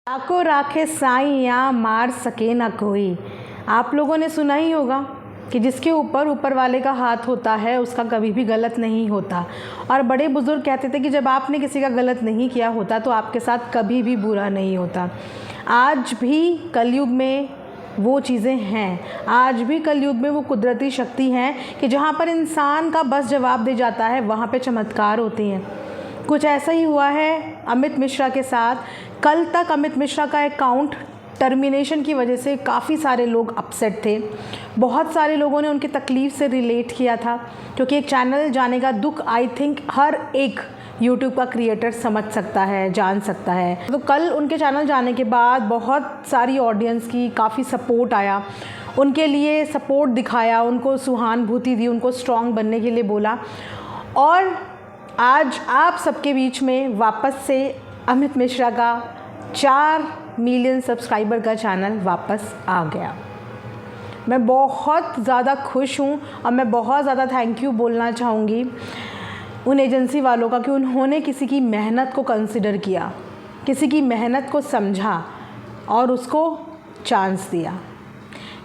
ताको राखे साईं मार सके ना कोई। आप लोगों ने सुना ही होगा कि जिसके ऊपर वाले का हाथ होता है उसका कभी भी गलत नहीं होता। और बड़े बुज़ुर्ग कहते थे कि जब आपने किसी का गलत नहीं किया होता तो आपके साथ कभी भी बुरा नहीं होता। आज भी कलयुग में वो चीज़ें हैं, आज भी कलयुग में वो कुदरती शक्ति हैं कि जहाँ पर इंसान का बस जवाब दे जाता है वहाँ पे चमत्कार होते हैं। कुछ ऐसा ही हुआ है अमित मिश्रा के साथ। कल तक अमित मिश्रा का अकाउंट टर्मिनेशन की वजह से काफ़ी सारे लोग अपसेट थे। बहुत सारे लोगों ने उनकी तकलीफ़ से रिलेट किया था, क्योंकि एक चैनल जाने का दुख आई थिंक हर एक यूट्यूब का क्रिएटर समझ सकता है, जान सकता है। तो कल उनके चैनल जाने के बाद बहुत सारी ऑडियंस की काफ़ी सपोर्ट आया, उनके लिए सपोर्ट दिखाया, उनको सहानुभूति दी, उनको स्ट्रॉन्ग बनने के लिए बोला। और आज आप सबके बीच में वापस से अमित मिश्रा का 4 मिलियन सब्सक्राइबर का चैनल वापस आ गया। मैं बहुत ज़्यादा खुश हूँ और मैं बहुत ज़्यादा थैंक यू बोलना चाहूँगी उन एजेंसी वालों का कि उन्होंने किसी की मेहनत को कंसिडर किया, किसी की मेहनत को समझा और उसको चांस दिया।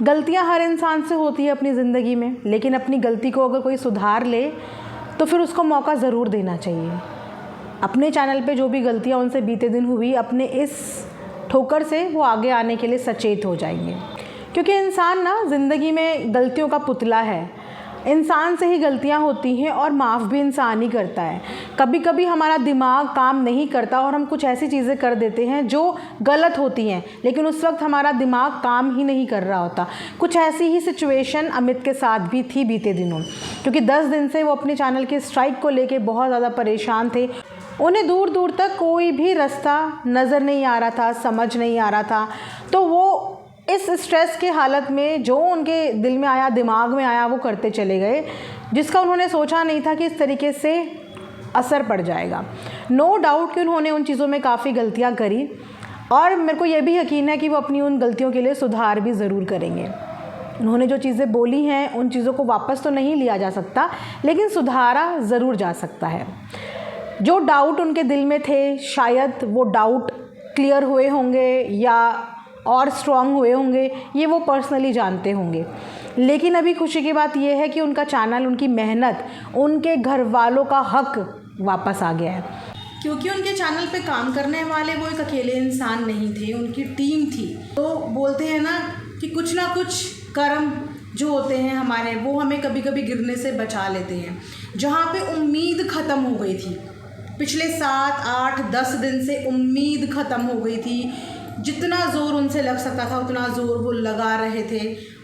गलतियाँ हर इंसान से होती है अपनी ज़िंदगी में, लेकिन अपनी गलती को अगर कोई सुधार ले तो फिर उसको मौका ज़रूर देना चाहिए। अपने चैनल पे जो भी गलतियाँ उनसे बीते दिन हुई, अपने इस ठोकर से वो आगे आने के लिए सचेत हो जाएंगे। क्योंकि इंसान ना ज़िंदगी में गलतियों का पुतला है, इंसान से ही गलतियाँ होती हैं और माफ़ भी इंसान ही करता है। कभी कभी हमारा दिमाग काम नहीं करता और हम कुछ ऐसी चीज़ें कर देते हैं जो गलत होती हैं, लेकिन उस वक्त हमारा दिमाग काम ही नहीं कर रहा होता। कुछ ऐसी ही सिचुएशन अमित के साथ भी थी बीते दिनों, क्योंकि 10 दिन से वो अपने चैनल के स्ट्राइक को लेके बहुत ज़्यादा परेशान थे। उन्हें दूर दूर तक कोई भी रास्ता नज़र नहीं आ रहा था, समझ नहीं आ रहा था। तो वो इस स्ट्रेस के हालत में जो उनके दिल में आया, दिमाग में आया, वो करते चले गए, जिसका उन्होंने सोचा नहीं था कि इस तरीके से असर पड़ जाएगा। नो डाउट कि उन्होंने उन चीज़ों में काफ़ी गलतियां करी और मेरे को ये भी यकीन है कि वो अपनी उन गलतियों के लिए सुधार भी ज़रूर करेंगे। उन्होंने जो चीज़ें बोली हैं उन चीज़ों को वापस तो नहीं लिया जा सकता, लेकिन सुधारा ज़रूर जा सकता है। जो डाउट उनके दिल में थे, शायद वो डाउट क्लियर हुए होंगे या और स्ट्रॉन्ग हुए होंगे, ये वो पर्सनली जानते होंगे। लेकिन अभी खुशी की बात यह है कि उनका चैनल, उनकी मेहनत, उनके घर वालों का हक वापस आ गया है। क्योंकि उनके चैनल पे काम करने वाले वो एक अकेले इंसान नहीं थे, उनकी टीम थी। तो बोलते हैं ना कि कुछ ना कुछ कर्म जो होते हैं हमारे, वो हमें कभी कभी गिरने से बचा लेते हैं। जहाँ पे उम्मीद ख़त्म हो गई थी, पिछले 7, 8, 10 दिन से उम्मीद ख़त्म हो गई थी। जितना ज़ोर उनसे लग सकता था उतना ज़ोर वो लगा रहे थे,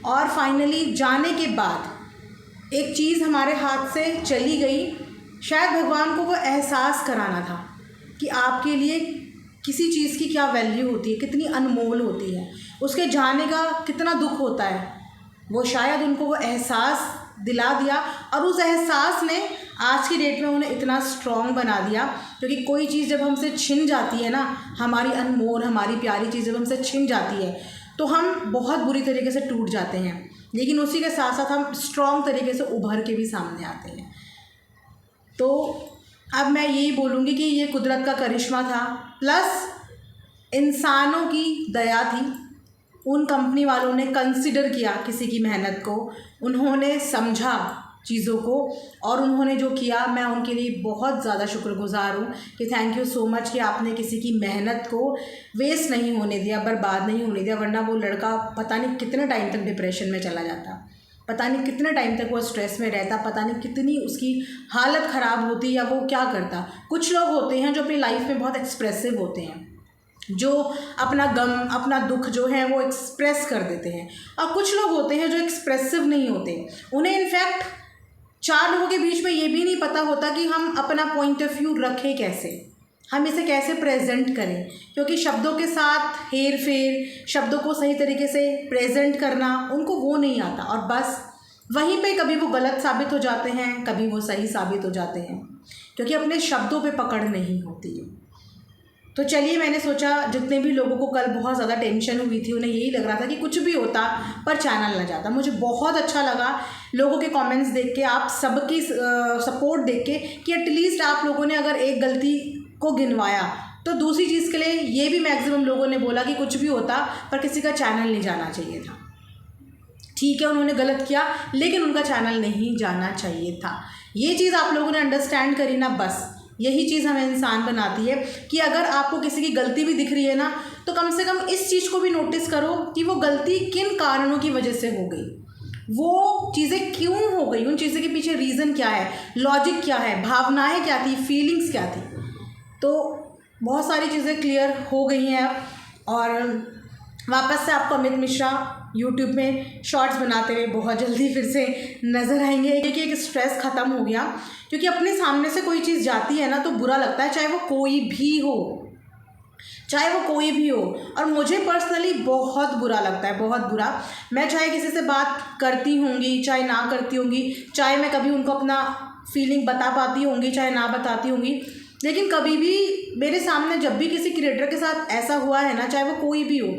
और फाइनली जाने के बाद एक चीज़ हमारे हाथ से चली गई। शायद भगवान को वो एहसास कराना था कि आपके लिए किसी चीज़ की क्या वैल्यू होती है, कितनी अनमोल होती है, उसके जाने का कितना दुख होता है। वो शायद उनको वो एहसास दिला दिया, और उस एहसास ने आज की डेट में उन्हें इतना स्ट्रॉन्ग बना दिया। क्योंकि कोई चीज़ जब हमसे छिन जाती है ना, हमारी अनमोल, हमारी प्यारी चीज़ जब हमसे छिन जाती है तो हम बहुत बुरी तरीके से टूट जाते हैं, लेकिन उसी के साथ साथ हम स्ट्रॉन्ग तरीके से उभर के भी सामने आते हैं। तो अब मैं यही बोलूँगी कि ये कुदरत का करिश्मा था, प्लस इंसानों की दया थी। उन कंपनी वालों ने कंसिडर किया किसी की मेहनत को, उन्होंने समझा चीज़ों को, और उन्होंने जो किया, मैं उनके लिए बहुत ज़्यादा शुक्रगुजार हूँ कि थैंक यू सो मच कि आपने किसी की मेहनत को वेस्ट नहीं होने दिया, बर्बाद नहीं होने दिया। वरना वो लड़का पता नहीं कितने टाइम तक डिप्रेशन में चला जाता, पता नहीं कितने टाइम तक वो स्ट्रेस में रहता, पता नहीं कितनी उसकी हालत ख़राब होती या वो क्या करता। कुछ लोग होते हैं जो अपनी लाइफ में बहुत एक्सप्रेसिव होते हैं, जो अपना गम, अपना दुख जो है वो एक्सप्रेस कर देते हैं, और कुछ लोग होते हैं जो एक्सप्रेसिव नहीं होते। उन्हें इनफैक्ट 4 लोगों के बीच में ये भी नहीं पता होता कि हम अपना पॉइंट ऑफ व्यू रखें कैसे, हम इसे कैसे प्रेजेंट करें। क्योंकि शब्दों के साथ हेर फेर, शब्दों को सही तरीके से प्रेजेंट करना उनको वो नहीं आता, और बस वहीं पे कभी वो गलत साबित हो जाते हैं, कभी वो सही साबित हो जाते हैं, क्योंकि अपने शब्दों पे पकड़ नहीं होती है। तो चलिए, मैंने सोचा जितने भी लोगों को कल बहुत ज़्यादा टेंशन हुई थी, उन्हें यही लग रहा था कि कुछ भी होता पर चैनल ना जाता। मुझे बहुत अच्छा लगा लोगों के कमेंट्स देख के, आप सबकी सपोर्ट देख के, कि एटलीस्ट आप लोगों ने अगर एक गलती को गिनवाया तो दूसरी चीज़ के लिए ये भी मैक्सिमम लोगों ने बोला कि कुछ भी होता पर किसी का चैनल नहीं जाना चाहिए था। ठीक है, उन्होंने गलत किया लेकिन उनका चैनल नहीं जाना चाहिए था। ये चीज़ आप लोगों ने अंडरस्टैंड करी ना, बस यही चीज़ हमें इंसान बनाती है कि अगर आपको किसी की गलती भी दिख रही है ना, तो कम से कम इस चीज़ को भी नोटिस करो कि वो गलती किन कारणों की वजह से हो गई, वो चीज़ें क्यों हो गई, उन चीज़ों के पीछे रीज़न क्या है, लॉजिक क्या है, भावनाएं क्या थी, फीलिंग्स क्या थी। तो बहुत सारी चीज़ें क्लियर हो गई हैं अब, और वापस से आपको अमित मिश्रा यूट्यूब में शॉर्ट्स बनाते हुए बहुत जल्दी फिर से नज़र आएंगे, क्योंकि एक स्ट्रेस ख़त्म हो गया। क्योंकि अपने सामने से कोई चीज़ जाती है ना तो बुरा लगता है, चाहे वो कोई भी हो, चाहे वो कोई भी हो। और मुझे पर्सनली बहुत बुरा लगता है, बहुत बुरा। मैं चाहे किसी से बात करती होंगी, चाहे ना करती होंगी, चाहे मैं कभी उनको अपना फीलिंग बता पाती होंगी, चाहे ना बताती होंगी, लेकिन कभी भी मेरे सामने जब भी किसी क्रिएटर के साथ ऐसा हुआ है ना, चाहे वो कोई भी हो,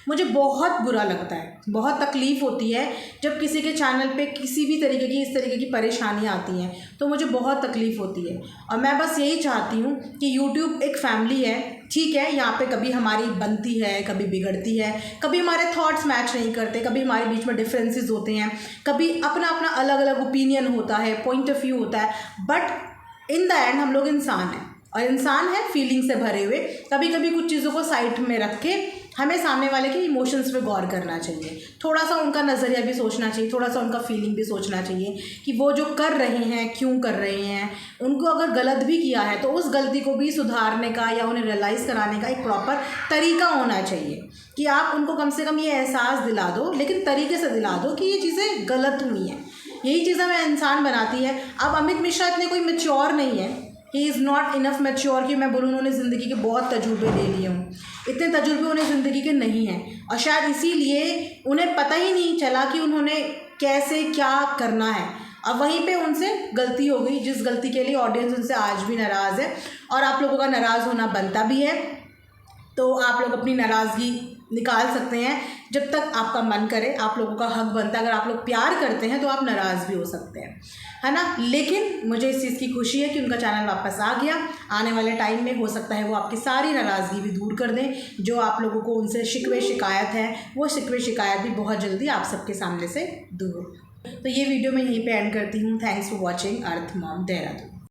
मुझे बहुत बुरा लगता है, बहुत तकलीफ़ होती है जब किसी के चैनल पे किसी भी तरीके की इस तरीके की परेशानियाँ आती हैं, तो मुझे बहुत तकलीफ़ होती है। और मैं बस यही चाहती हूँ कि यूट्यूब एक फैमिली है, ठीक है, यहाँ पे कभी हमारी बनती है, कभी बिगड़ती है, कभी हमारे थॉट्स मैच नहीं करते, कभी हमारे बीच में डिफरेंसेस होते हैं, कभी अपना अपना अलग अलग ओपिनियन होता है, पॉइंट ऑफ व्यू होता है, बट इन द एंड हम लोग इंसान हैं, और इंसान है फीलिंग से भरे हुए। कभी कभी कुछ चीज़ों को साइड में रख के हमें सामने वाले के इमोशंस पे गौर करना चाहिए, थोड़ा सा उनका नज़रिया भी सोचना चाहिए, थोड़ा सा उनका फीलिंग भी सोचना चाहिए कि वो जो कर रहे हैं क्यों कर रहे हैं। उनको अगर गलत भी किया है तो उस गलती को भी सुधारने का या उन्हें रियलाइज़ कराने का एक प्रॉपर तरीका होना चाहिए, कि आप उनको कम से कम ये एहसास दिला दो, लेकिन तरीके से दिला दो कि ये चीज़ें गलत हुई हैं। यही चीज़ हमें इंसान बनाती है। अब अमित मिश्रा इतने कोई मैच्योर नहीं है, he is not enough mature कि मैं बोलूँ उन्होंने ज़िंदगी के बहुत तजुर्बे ले लिए हों, इतने तजुर्बे उन्हें ज़िंदगी के नहीं हैं, और शायद इसीलिए उन्हें पता ही नहीं चला कि उन्होंने कैसे क्या करना है। अब वहीं पे उनसे गलती हो गई, जिस गलती के लिए ऑडियंस उनसे आज भी नाराज़ है, और आप लोगों का नाराज़ होना बनता भी है। तो आप लोग अपनी नाराज़गी निकाल सकते हैं जब तक आपका मन करे, आप लोगों का हक बनता है। अगर आप लोग प्यार करते हैं तो आप नाराज़ भी हो सकते हैं, है ना। लेकिन मुझे इस चीज़ की खुशी है कि उनका चैनल वापस आ गया। आने वाले टाइम में हो सकता है वो आपकी सारी नाराज़गी भी दूर कर दें, जो आप लोगों को उनसे शिकवे शिकायत है, वो शिकवे शिकायत भी बहुत जल्दी आप सबके सामने से दूर हो। तो ये वीडियो मैं यहीं पे एंड करती हूँ। Thanks for watching earth mom Dehradun.